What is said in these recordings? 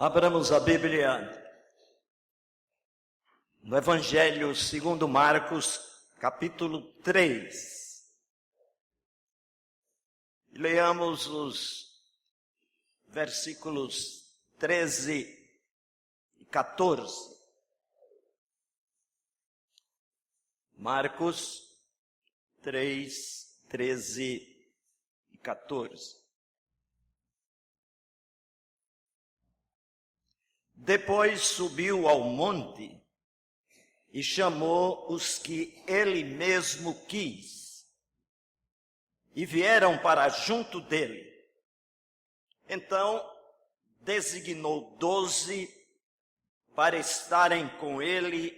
Abramos a Bíblia no Evangelho segundo Marcos, capítulo 3. E leamos os versículos 13 e 14. Marcos 3, 13 e 14. Depois subiu ao monte e chamou os que ele mesmo quis, e vieram para junto dele. Então designou 12 para estarem com ele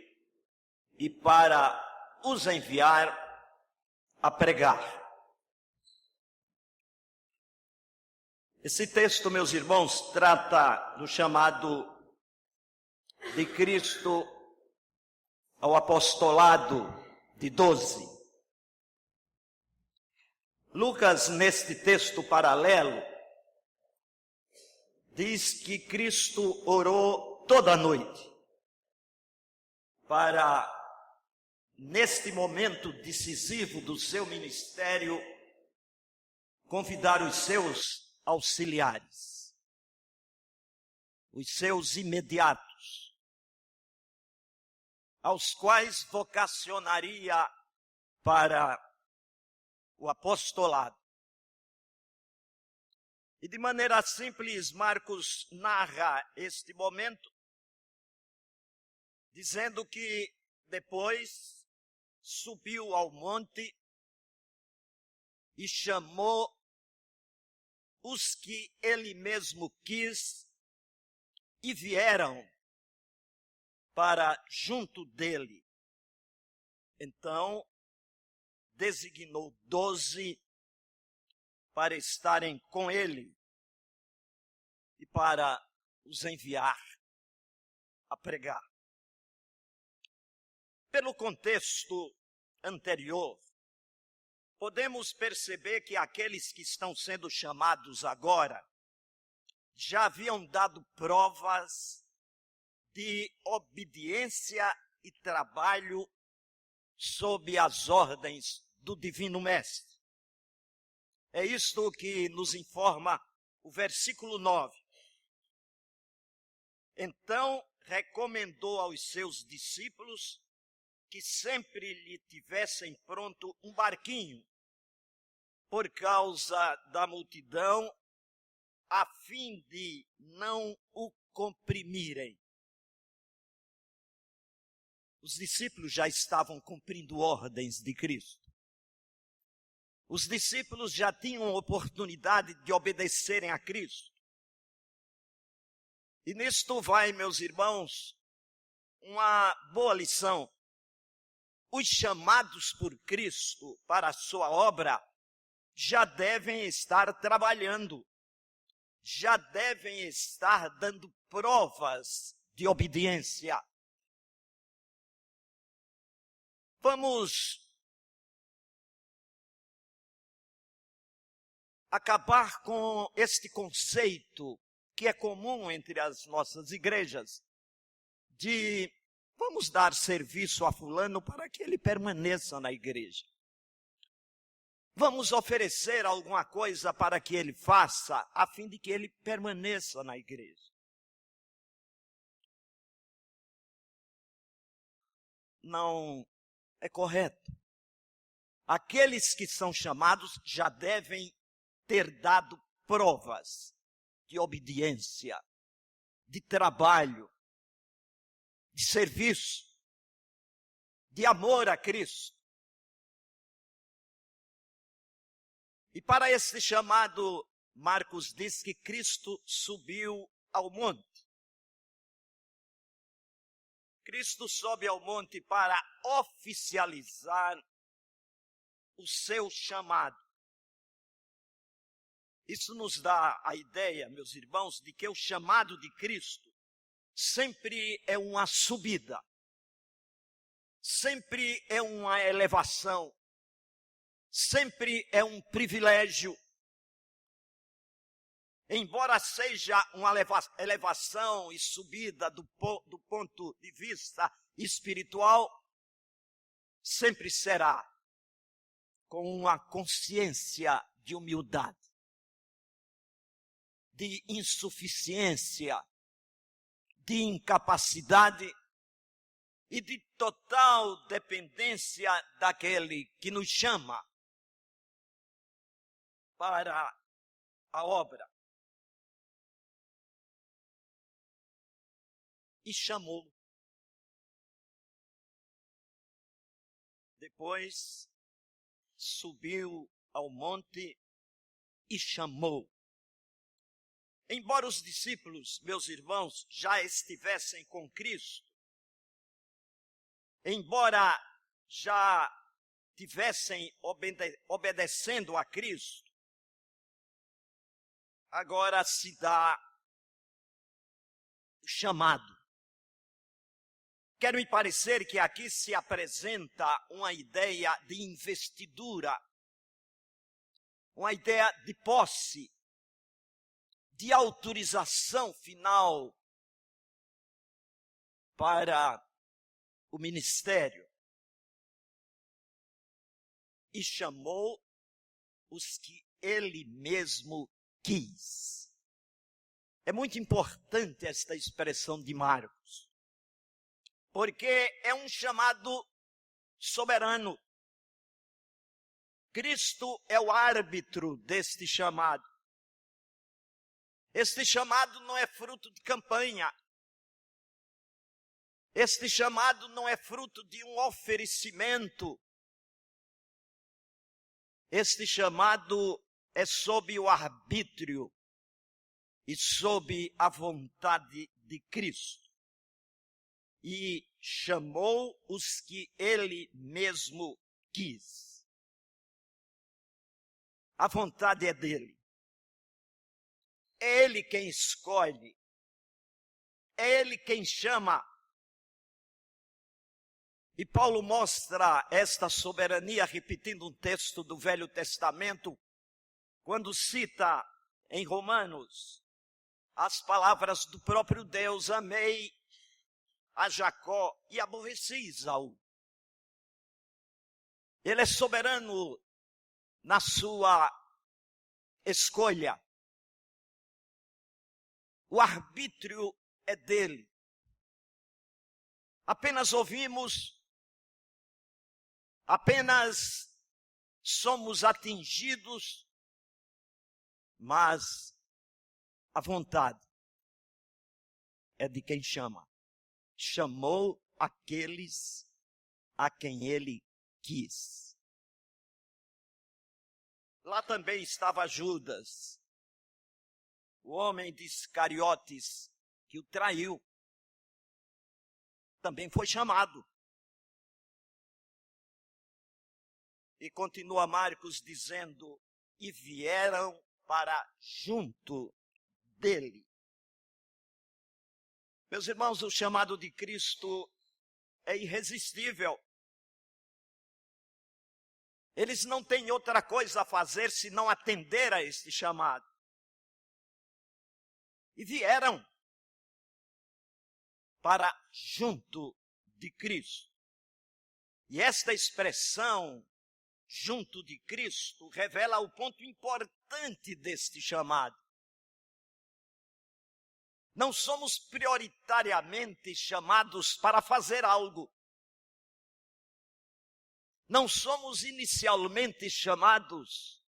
e para os enviar a pregar. Esse texto, meus irmãos, trata do chamado de Cristo ao apostolado de 12. Lucas, neste texto paralelo, diz que Cristo orou toda a noite para, neste momento decisivo do seu ministério, convidar os seus auxiliares, os seus imediatos, aos quais vocacionaria para o apostolado. E de maneira simples, Marcos narra este momento, dizendo que depois subiu ao monte e chamou os que ele mesmo quis e vieram para junto dele. Então, designou 12 para estarem com ele e para os enviar a pregar. Pelo contexto anterior, podemos perceber que aqueles que estão sendo chamados agora já haviam dado provas de obediência e trabalho sob as ordens do Divino Mestre. É isto que nos informa o versículo 9. Então recomendou aos seus discípulos que sempre lhe tivessem pronto um barquinho, por causa da multidão, a fim de não o comprimirem. Os discípulos já estavam cumprindo ordens de Cristo. Os discípulos já tinham oportunidade de obedecerem a Cristo. E nisto vai, meus irmãos, uma boa lição. Os chamados por Cristo para a sua obra já devem estar trabalhando, já devem estar dando provas de obediência. Vamos acabar com este conceito que é comum entre as nossas igrejas, de vamos dar serviço a fulano para que ele permaneça na igreja. Vamos oferecer alguma coisa para que ele faça, a fim de que ele permaneça na igreja. Não é correto. Aqueles que são chamados já devem ter dado provas de obediência, de trabalho, de serviço, de amor a Cristo. E para esse chamado, Marcos diz que Cristo subiu ao monte. Cristo sobe ao monte para oficializar o seu chamado. Isso nos dá a ideia, meus irmãos, de que o chamado de Cristo sempre é uma subida, sempre é uma elevação, sempre é um privilégio. embora seja uma elevação e subida do ponto de vista espiritual, sempre será com uma consciência de humildade, de insuficiência, de incapacidade e de total dependência daquele que nos chama para a obra. E chamou. Depois subiu ao monte e chamou. Embora os discípulos, meus irmãos, já estivessem com Cristo, embora já tivessem obedecendo a Cristo, agora se dá o chamado. Quero me parecer que aqui se apresenta uma ideia de investidura, uma ideia de posse, de autorização final para o ministério. E chamou os que ele mesmo quis. É muito importante esta expressão de Marcos, porque é um chamado soberano. Cristo é o árbitro deste chamado. Este chamado não é fruto de campanha. Este chamado não é fruto de um oferecimento. Este chamado é sob o arbítrio e sob a vontade de Cristo. E chamou os que ele mesmo quis. A vontade é dele. É ele quem escolhe. É ele quem chama. E Paulo mostra esta soberania repetindo um texto do Velho Testamento, quando cita em Romanos as palavras do próprio Deus: amei a Jacó e aborreci Esaú. Ele é soberano na sua escolha. O arbítrio é dele. Apenas ouvimos, apenas somos atingidos, mas a vontade é de quem chama. Chamou aqueles a quem ele quis. Lá também estava Judas, o homem de Iscariotes, que o traiu. Também foi chamado. E continua Marcos dizendo: e vieram para junto dele. Meus irmãos, o chamado de Cristo é irresistível. Eles não têm outra coisa a fazer senão atender a este chamado. E vieram para junto de Cristo. E esta expressão, junto de Cristo, revela o ponto importante deste chamado. Não somos prioritariamente chamados para fazer algo. Não somos inicialmente chamados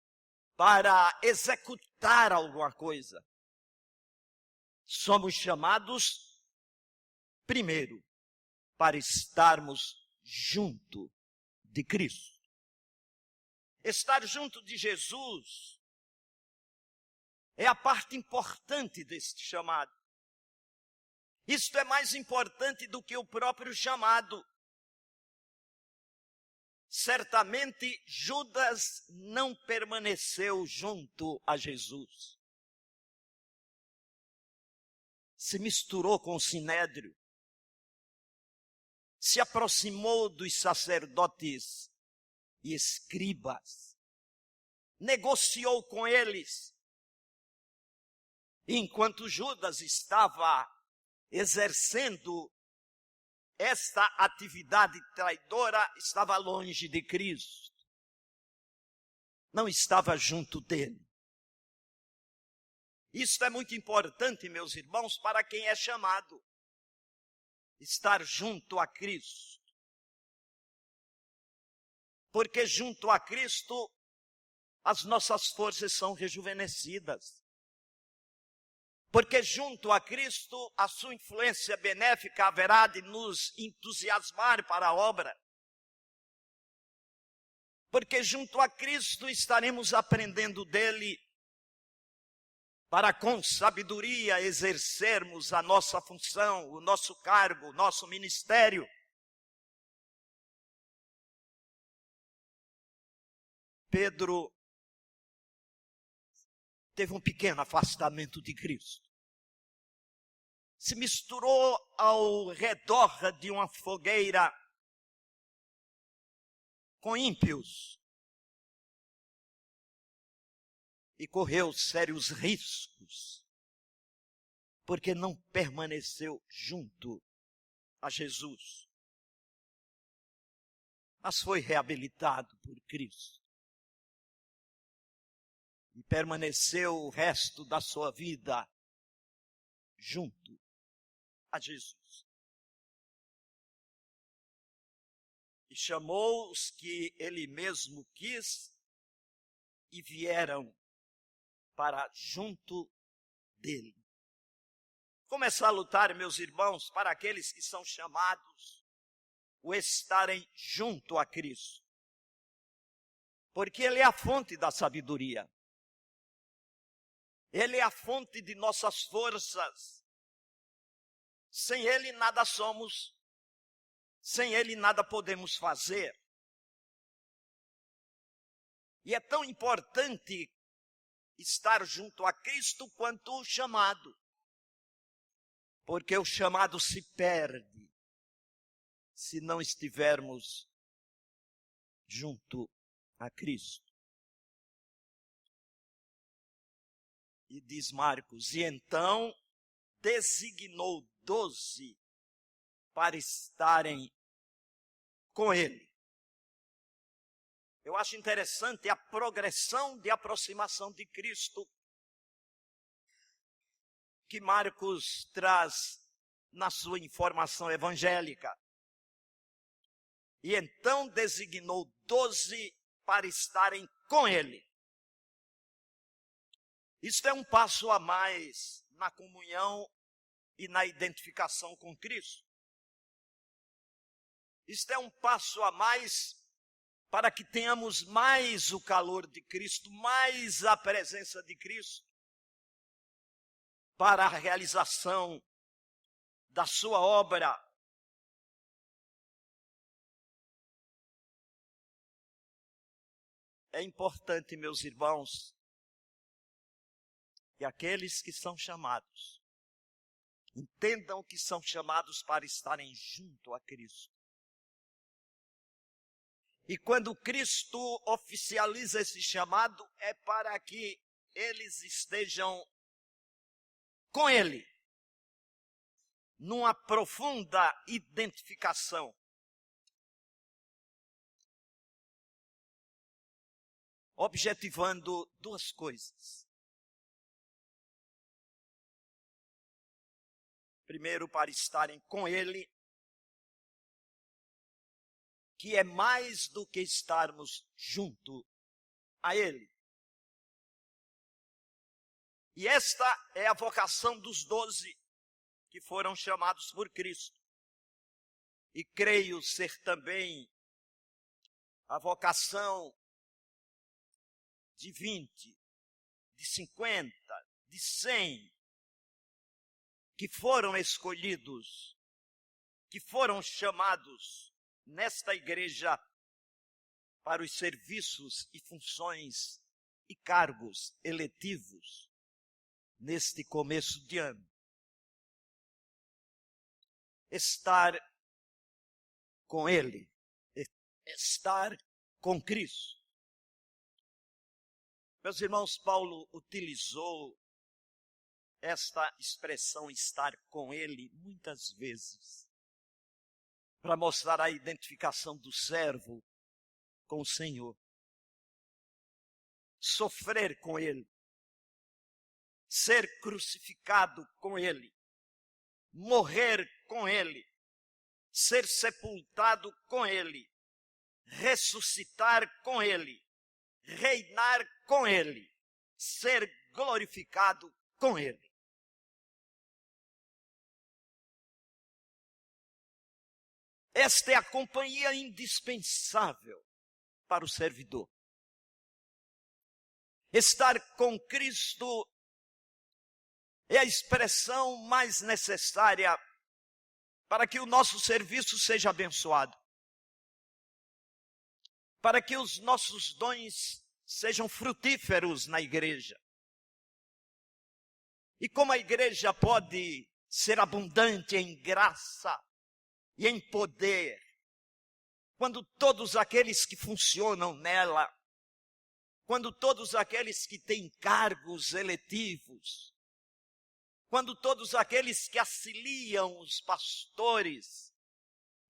para executar alguma coisa. Somos chamados, primeiro, para estarmos junto de Cristo. Estar junto de Jesus é a parte importante deste chamado. Isto é mais importante do que o próprio chamado. Certamente Judas não permaneceu junto a Jesus. Se misturou com o sinédrio. Se aproximou dos sacerdotes e escribas. Negociou com eles. Enquanto Judas estava exercendo esta atividade traidora, estava longe de Cristo. Não estava junto dele. Isso é muito importante, meus irmãos, para quem é chamado. Estar junto a Cristo. Porque junto a Cristo, as nossas forças são rejuvenescidas. Porque junto a Cristo, a sua influência benéfica haverá de nos entusiasmar para a obra. Porque junto a Cristo estaremos aprendendo dele, para com sabedoria exercermos a nossa função, o nosso cargo, o nosso ministério. Pedro teve um pequeno afastamento de Cristo. Se misturou ao redor de uma fogueira com ímpios e correu sérios riscos, porque não permaneceu junto a Jesus. Mas foi reabilitado por Cristo e permaneceu o resto da sua vida junto a Jesus. E chamou os que ele mesmo quis e vieram para junto dele. Como é salutar, meus irmãos, para aqueles que são chamados, o estarem junto a Cristo. Porque ele é a fonte da sabedoria. Ele é a fonte de nossas forças. Sem ele nada somos, sem ele nada podemos fazer. E é tão importante estar junto a Cristo quanto o chamado. Porque o chamado se perde se não estivermos junto a Cristo. E diz Marcos, e então designou 12 para estarem com ele. Eu acho interessante a progressão de aproximação de Cristo que Marcos traz na sua informação evangélica. E então designou 12 para estarem com ele. Isto é um passo a mais na comunhão e na identificação com Cristo. Isto é um passo a mais para que tenhamos mais o calor de Cristo, mais a presença de Cristo, para a realização da sua obra. É importante, meus irmãos, que aqueles que são chamados entendam que são chamados para estarem junto a Cristo. E quando Cristo oficializa esse chamado, é para que eles estejam com Ele, numa profunda identificação. Objetivando duas coisas. Primeiro, para estarem com Ele, que é mais do que estarmos junto a Ele. E esta é a vocação dos 12 que foram chamados por Cristo. E creio ser também a vocação de 20, de 50, de 100, que foram escolhidos, que foram chamados nesta igreja para os serviços e funções e cargos eletivos neste começo de ano. Estar com Ele, estar com Cristo. Meus irmãos, Paulo utilizou esta expressão estar com ele muitas vezes, para mostrar a identificação do servo com o Senhor. Sofrer com ele, ser crucificado com ele, morrer com ele, ser sepultado com ele, ressuscitar com ele, reinar com ele, ser glorificado com ele. Esta é a companhia indispensável para o servidor. Estar com Cristo é a expressão mais necessária para que o nosso serviço seja abençoado, para que os nossos dons sejam frutíferos na igreja. E como a igreja pode ser abundante em graça e em poder, quando todos aqueles que funcionam nela, quando todos aqueles que têm cargos eletivos, quando todos aqueles que auxiliam os pastores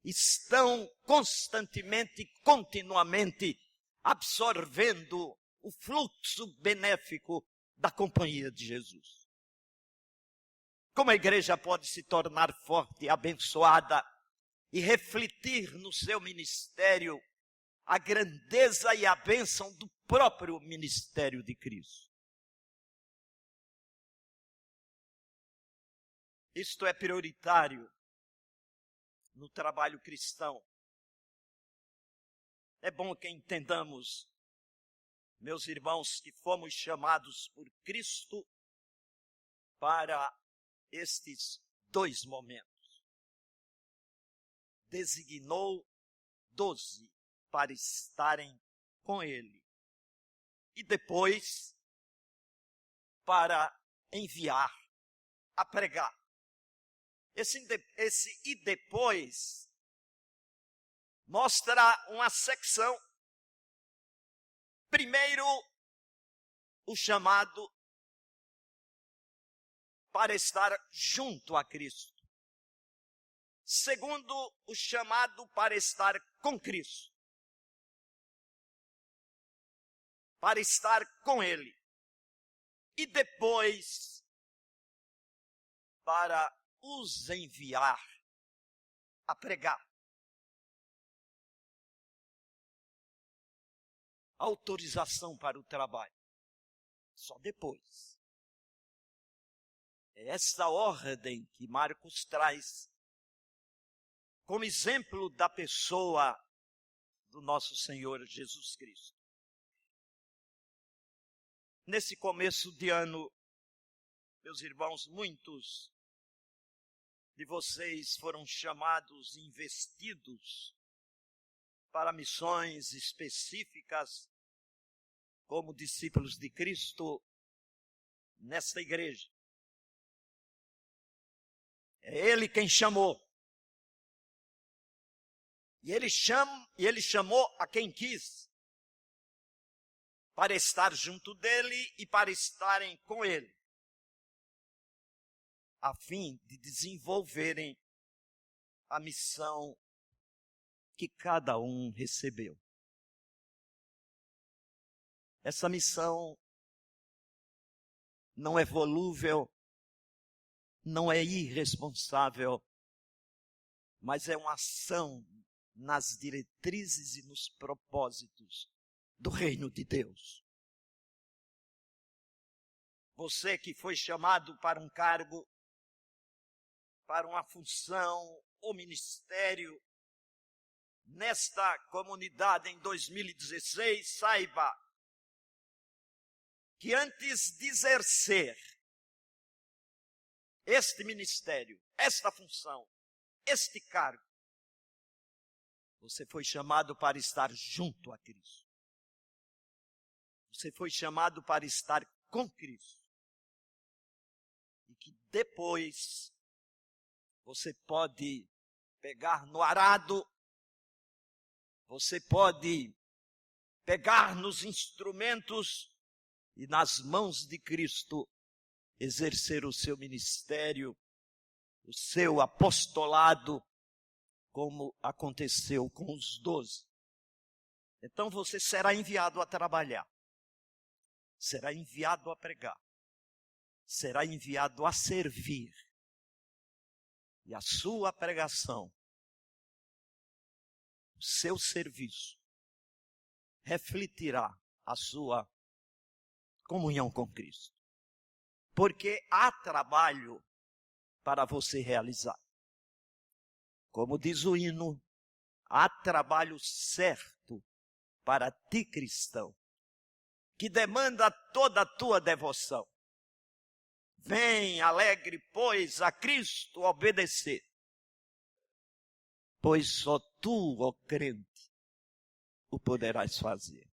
estão constantemente, continuamente absorvendo o fluxo benéfico da companhia de Jesus. Como a igreja pode se tornar forte e abençoada e refletir no seu ministério a grandeza e a bênção do próprio ministério de Cristo? Isto é prioritário no trabalho cristão. É bom que entendamos, meus irmãos, que fomos chamados por Cristo para estes dois momentos. Designou 12 para estarem com ele. E depois, para enviar a pregar. Esse e depois mostra uma secção. Primeiro, o chamado para estar junto a Cristo. Segundo, o chamado para estar com Cristo. Para estar com Ele. E depois, para os enviar a pregar. Autorização para o trabalho. Só depois. É essa ordem que Marcos traz como exemplo da pessoa do nosso Senhor Jesus Cristo. Nesse começo de ano, meus irmãos, muitos de vocês foram chamados, investidos para missões específicas como discípulos de Cristo nesta igreja. É Ele quem chamou. E ele chamou a quem quis para estar junto dele e para estarem com ele, a fim de desenvolverem a missão que cada um recebeu. Essa missão não é volúvel, não é irresponsável, mas é uma ação nas diretrizes e nos propósitos do reino de Deus. Você que foi chamado para um cargo, para uma função ou ministério nesta comunidade em 2016, saiba que antes de exercer este ministério, esta função, este cargo, você foi chamado para estar junto a Cristo. Você foi chamado para estar com Cristo. E que depois você pode pegar no arado, você pode pegar nos instrumentos e nas mãos de Cristo exercer o seu ministério, o seu apostolado, como aconteceu com os 12. Então você será enviado a trabalhar, será enviado a pregar, será enviado a servir. E a sua pregação, o seu serviço, refletirá a sua comunhão com Cristo. Porque há trabalho para você realizar. Como diz o hino, há trabalho certo para ti, cristão, que demanda toda a tua devoção. Vem alegre, pois, a Cristo obedecer, pois só tu, ó crente, o poderás fazer.